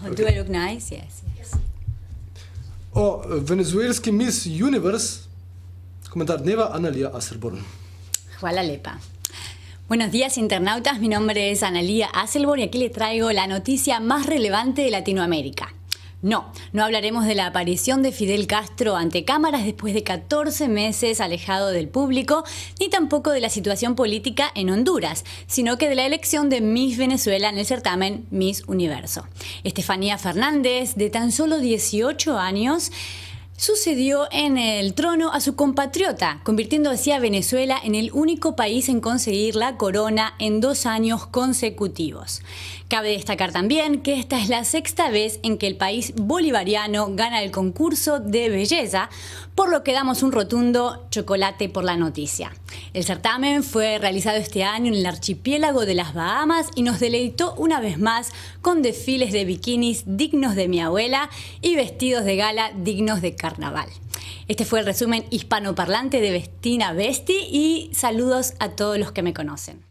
Okay. Do I look nice? Yes. O venezuelski Miss Universe komentar dneva Analia Asselborn. Hvala lepa. Buenos días, internautas. Mi nombre es Analia Asselborn y aquí les traigo la noticia más relevante de Latinoamérica. No hablaremos de la aparición de Fidel Castro ante cámaras después de 14 meses alejado del público, ni tampoco de la situación política en Honduras, sino que de la elección de Miss Venezuela en el certamen Miss Universo. Estefanía Fernández, de tan solo 18 años, sucedió en el trono a su compatriota, convirtiendo así a Venezuela en el único país en conseguir la corona en 2 años consecutivos. Cabe destacar también que esta es la 6ª vez en que el país bolivariano gana el concurso de belleza, por lo que damos un rotundo chocolate por la noticia. El certamen fue realizado este año en el archipiélago de las Bahamas y nos deleitó una vez más con desfiles de bikinis dignos de mi abuela y vestidos de gala dignos de carnaval. Este fue el resumen hispanoparlante de Vestina Vesti y saludos a todos los que me conocen.